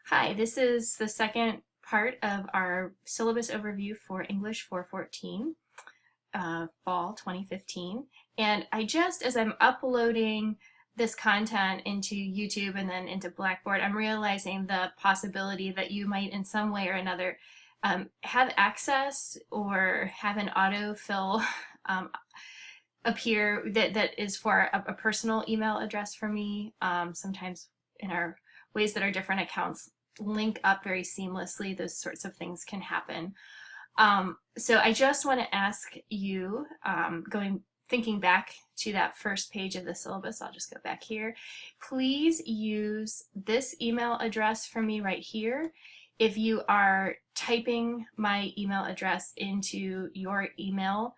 Hi, this is the second part of our syllabus overview for English 414, fall 2015. And as I'm uploading this content into YouTube and then into Blackboard, I'm realizing the possibility that you might in some way or another have access or have an autofill appear that is for a personal email address for me. Sometimes in our ways that our different accounts link up very seamlessly, those sorts of things can happen. So I just want to ask you, thinking back to that first page of the syllabus, I'll just go back here. Please use this email address for me right here. If you are typing my email address into your email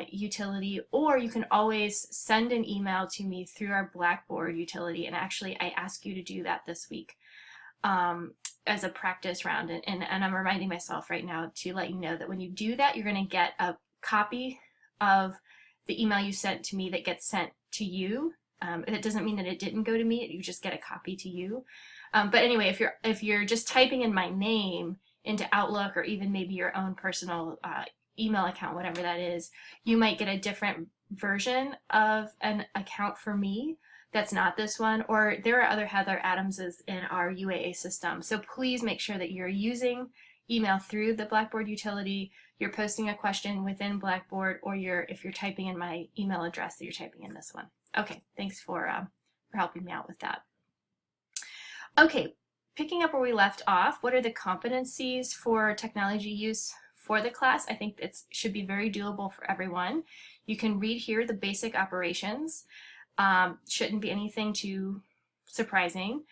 utility, or you can always send an email to me through our Blackboard utility. And actually, I ask you to do that this week as a practice round. And I'm reminding myself right now to let you know that when you do that, you're going to get a copy of the email you sent to me that gets sent to you. It doesn't mean that it didn't go to me. You just get a copy to you. But anyway, if you're just typing in my name into Outlook, or even maybe your own personal email account, whatever that is, you might get a different version of an account for me that's not this one, or there are other Heather Adamses in our UAA system. So please make sure that you're using email through the Blackboard utility, you're posting a question within Blackboard, or if you're typing in my email address, that you're typing in this one. Okay, thanks for helping me out with that. Okay, picking up where we left off, what are the competencies for technology use for the class? I think it should be very doable for everyone. You can read here the basic operations. Shouldn't be anything too surprising.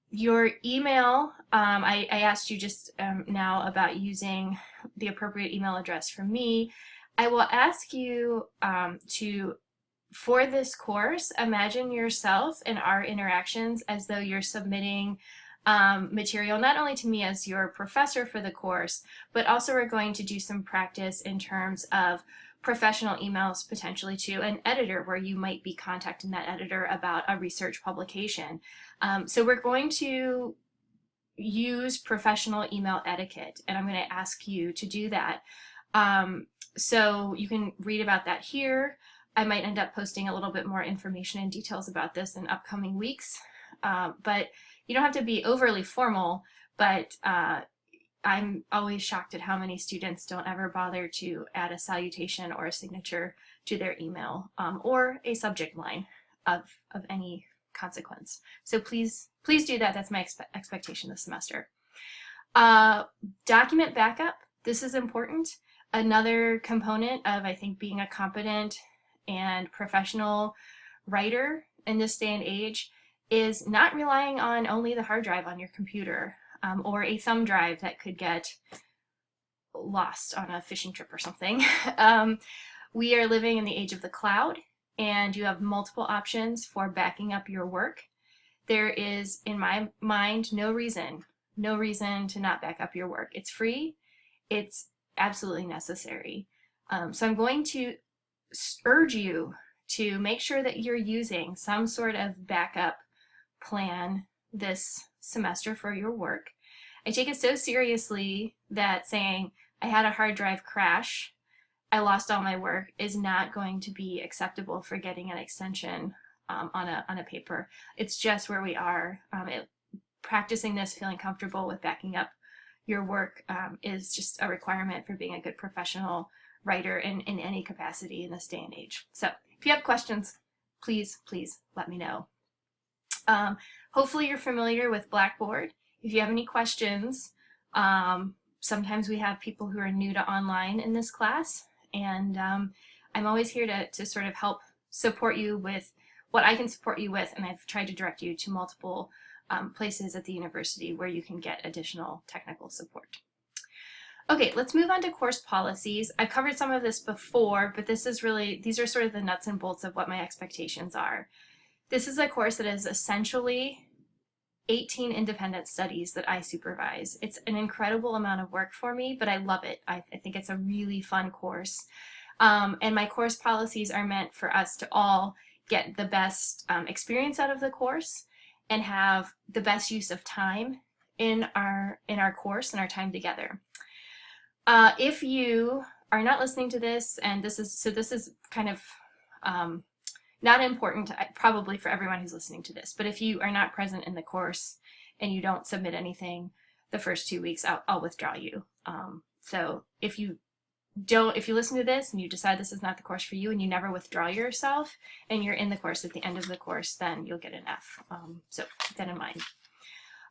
Your email, I asked you just now about using the appropriate email address for me. I will ask you for this course, imagine yourself in our interactions as though you're submitting material not only to me as your professor for the course, but also we're going to do some practice in terms of professional emails potentially to an editor, where you might be contacting that editor about a research publication. So we're going to use professional email etiquette, and I'm going to ask you to do that. So you can read about that here. I might end up posting a little bit more information and details about this in upcoming weeks, but you don't have to be overly formal, but I'm always shocked at how many students don't ever bother to add a salutation or a signature to their email, or a subject line of any consequence. So please do that. That's my expectation this semester. Document backup. This is important. Another component of, I think, being a competent and professional writer in this day and age is not relying on only the hard drive on your computer, or a thumb drive that could get lost on a fishing trip or something. We are living in the age of the cloud, and you have multiple options for backing up your work. There is, in my mind, no reason to not back up your work. It's free. It's absolutely necessary. So I'm going to urge you to make sure that you're using some sort of backup plan this semester for your work. I take it so seriously that saying I had a hard drive crash, I lost all my work, is not going to be acceptable for getting an extension on a paper. It's just where we are. Practicing this, feeling comfortable with backing up your work is just a requirement for being a good professional writer in any capacity in this day and age. So if you have questions, please let me know. Hopefully you're familiar with Blackboard. If you have any questions, sometimes we have people who are new to online in this class, and I'm always here to sort of help support you with what I can support you with, and I've tried to direct you to multiple places at the university where you can get additional technical support. Okay, let's move on to course policies. I've covered some of this before, but these are sort of the nuts and bolts of what my expectations are. This is a course that is essentially 18 independent studies that I supervise. It's an incredible amount of work for me, but I love it. I think it's a really fun course. And my course policies are meant for us to all get the best experience out of the course and have the best use of time in our course and our time together. If you are not listening to this, and this is kind of not important probably for everyone who's listening to this, but if you are not present in the course and you don't submit anything the first 2 weeks, I'll withdraw you. So if you listen to this and you decide this is not the course for you and you never withdraw yourself and you're in the course at the end of the course, then you'll get an F. So keep that in mind.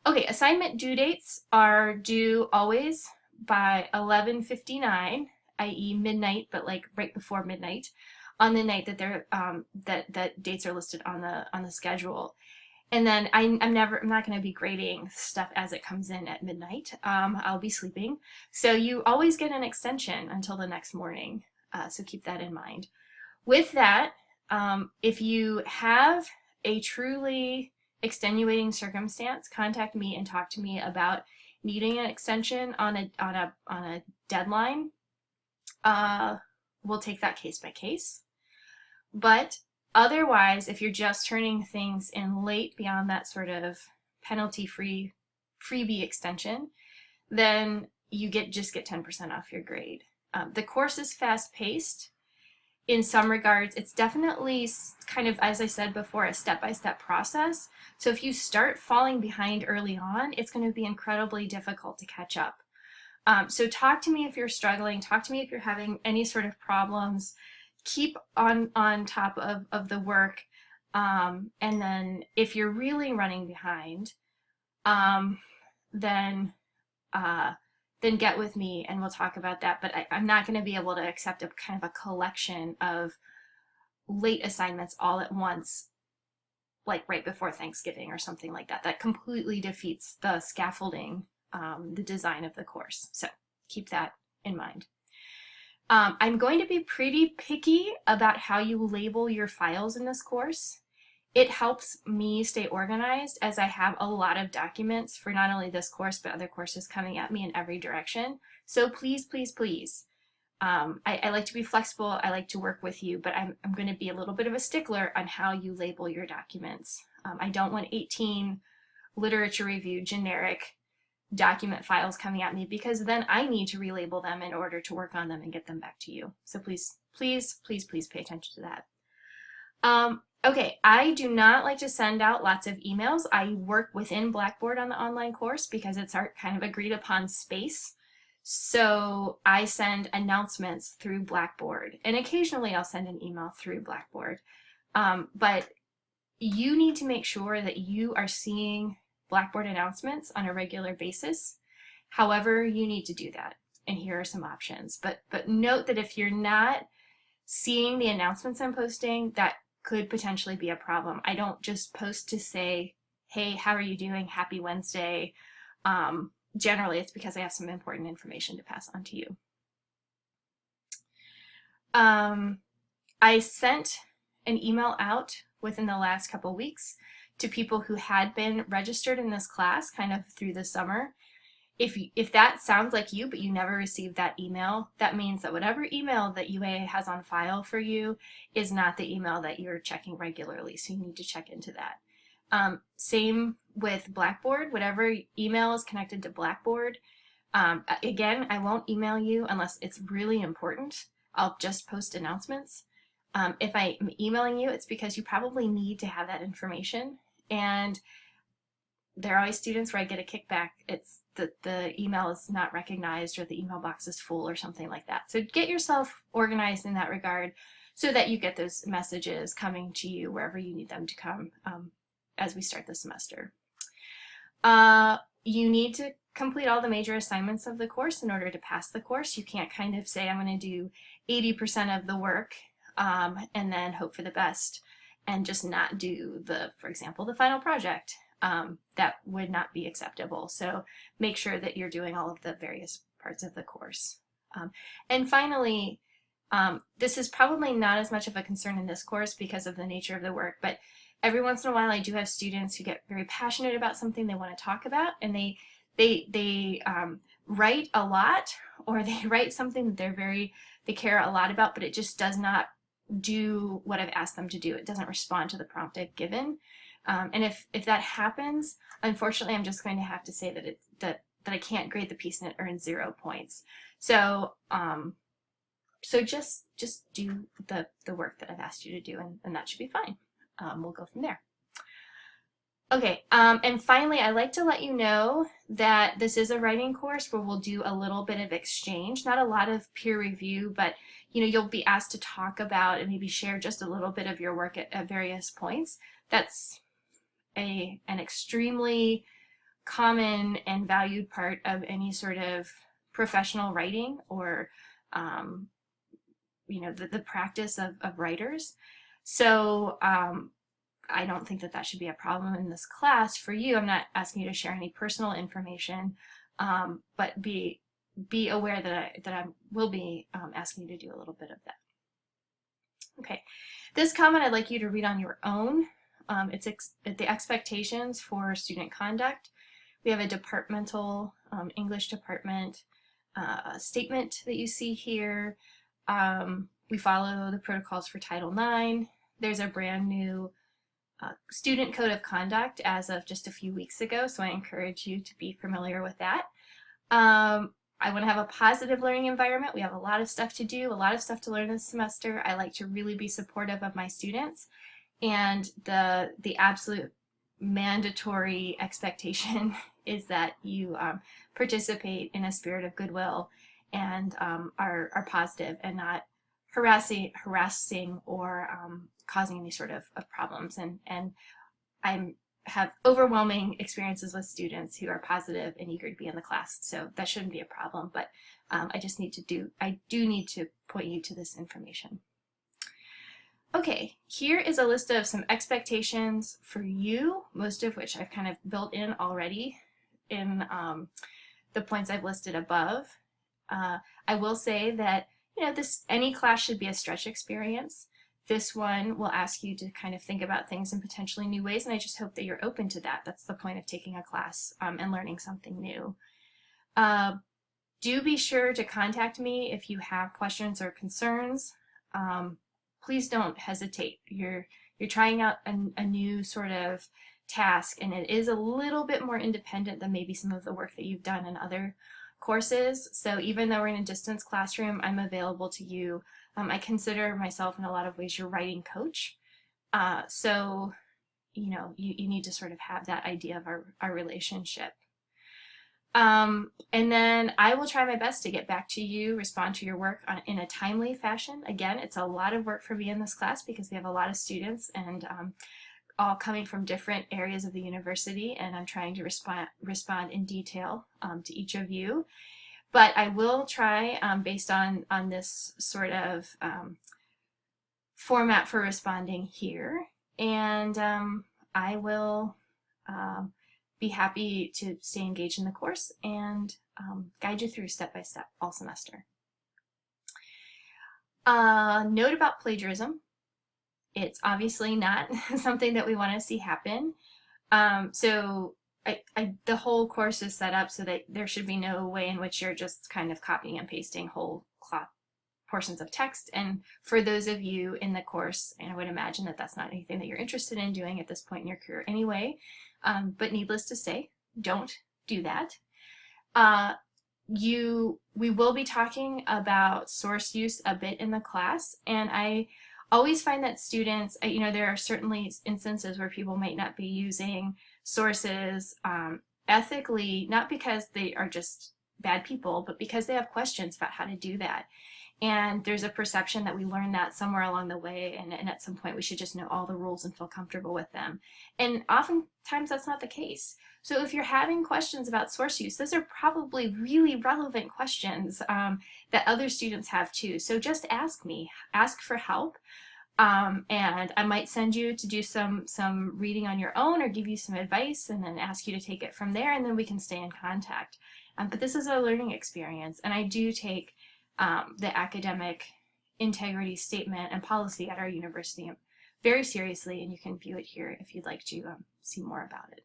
Okay, assignment due dates are due always by 11:59, i.e. midnight, but like right before midnight, on the night that they're that dates are listed on the schedule. And then I'm not going to be grading stuff as it comes in at midnight. I'll be sleeping. So you always get an extension until the next morning. So keep that in mind. With that, if you have a truly extenuating circumstance, contact me and talk to me about needing an extension on a deadline. We'll take that case by case. But otherwise, if you're just turning things in late beyond that sort of penalty-free freebie extension, then you just get 10% off your grade. The course is fast-paced. In some regards, it's definitely kind of, as I said before, a step-by-step process. So if you start falling behind early on, it's going to be incredibly difficult to catch up. So talk to me if you're struggling. Talk to me if you're having any sort of problems. Keep on top of the work. And then if you're really running behind, then get with me and we'll talk about that. But I'm not going to be able to accept a kind of a collection of late assignments all at once, like right before Thanksgiving or something like that. That completely defeats the scaffolding, the design of the course. So keep that in mind. I'm going to be pretty picky about how you label your files in this course. It helps me stay organized as I have a lot of documents for not only this course, but other courses coming at me in every direction. So please, please, please. I like to be flexible. I like to work with you, but I'm going to be a little bit of a stickler on how you label your documents. I don't want 18 literature review generic document files coming at me, because then I need to relabel them in order to work on them and get them back to you. So please, please, please, please pay attention to that. Okay, I do not like to send out lots of emails. I work within Blackboard on the online course because it's our kind of agreed upon space. So I send announcements through Blackboard, and occasionally I'll send an email through Blackboard. But you need to make sure that you are seeing Blackboard announcements on a regular basis. However, you need to do that. And here are some options. But note that if you're not seeing the announcements I'm posting, that could potentially be a problem. I don't just post to say, hey, how are you doing? Happy Wednesday. Generally, it's because I have some important information to pass on to you. I sent an email out within the last couple weeks to people who had been registered in this class kind of through the summer. If that sounds like you, but you never received that email, that means that whatever email that UA has on file for you is not the email that you're checking regularly, so you need to check into that. Same with Blackboard. Whatever email is connected to Blackboard, again, I won't email you unless it's really important. I'll just post announcements. If I'm emailing you, it's because you probably need to have that information. And there are always students where I get a kickback. It's the email is not recognized or the email box is full or something like that. So get yourself organized in that regard so that you get those messages coming to you wherever you need them to come as we start the semester. You need to complete all the major assignments of the course in order to pass the course. You can't kind of say, I'm going to do 80% of the work and then hope for the best and just not do for example, the final project. That would not be acceptable. So make sure that you're doing all of the various parts of the course. And finally, this is probably not as much of a concern in this course because of the nature of the work, but every once in a while I do have students who get very passionate about something they want to talk about, and they write a lot, or they write something that they care a lot about, but it just does not do what I've asked them to do. It doesn't respond to the prompt I've given. And if that happens, unfortunately, I'm just going to have to say that I can't grade the piece and it earns 0 points. So so just do the work that I've asked you to do, and that should be fine. We'll go from there. Okay, and finally, I'd like to let you know that this is a writing course where we'll do a little bit of exchange, not a lot of peer review, but you'll be asked to talk about and maybe share just a little bit of your work at various points. That's an extremely common and valued part of any sort of professional writing, or the practice of writers. So I don't think that should be a problem in this class for you. I'm not asking you to share any personal information, but be aware that I will be asking you to do a little bit of that. Okay, this comment I'd like you to read on your own. It's the expectations for student conduct. We have a departmental English department statement that you see here. We follow the protocols for Title IX. There's a brand new student code of conduct as of just a few weeks ago, so I encourage you to be familiar with that. I want to have a positive learning environment. We have a lot of stuff to do, a lot of stuff to learn this semester. I like to really be supportive of my students, and the absolute mandatory expectation is that you participate in a spirit of goodwill and are positive and not harassing or causing any sort of problems. And I have overwhelming experiences with students who are positive and eager to be in the class, so that shouldn't be a problem. But I do need to point you to this information. Okay, here is a list of some expectations for you, most of which I've kind of built in already in the points I've listed above. I will say that any class should be a stretch experience. This one will ask you to kind of think about things in potentially new ways, and I just hope that you're open to that. That's the point of taking a class and learning something new. Do be sure to contact me if you have questions or concerns. Please don't hesitate. You're trying out a new sort of task, and it is a little bit more independent than maybe some of the work that you've done in other courses. So even though we're in a distance classroom, I'm available to you. I consider myself in a lot of ways your writing coach. So you need to sort of have that idea of our relationship. And then I will try my best to get back to you, respond to your work in a timely fashion. Again, it's a lot of work for me in this class because we have a lot of students and all coming from different areas of the university, and I'm trying to respond in detail to each of you. But I will try, based on this sort of format for responding here, and I will be happy to stay engaged in the course and guide you through step by step all semester. Note about plagiarism. It's obviously not something that we want to see happen. So the whole course is set up so that there should be no way in which you're just kind of copying and pasting whole cloth portions of text. And for those of you in the course, and I would imagine that that's not anything that you're interested in doing at this point in your career anyway, but needless to say, don't do that. We will be talking about source use a bit in the class, and I always find that students, there are certainly instances where people might not be using sources ethically, not because they are just bad people, but because they have questions about how to do that. And there's a perception that we learned that somewhere along the way, and at some point we should just know all the rules and feel comfortable with them. And oftentimes that's not the case. So if you're having questions about source use, those are probably really relevant questions that other students have too. So just ask me, ask for help. And I might send you to do some reading on your own or give you some advice and then ask you to take it from there, and then we can stay in contact. But this is a learning experience, and I do take the academic integrity statement and policy at our university very seriously, and you can view it here if you'd like to see more about it.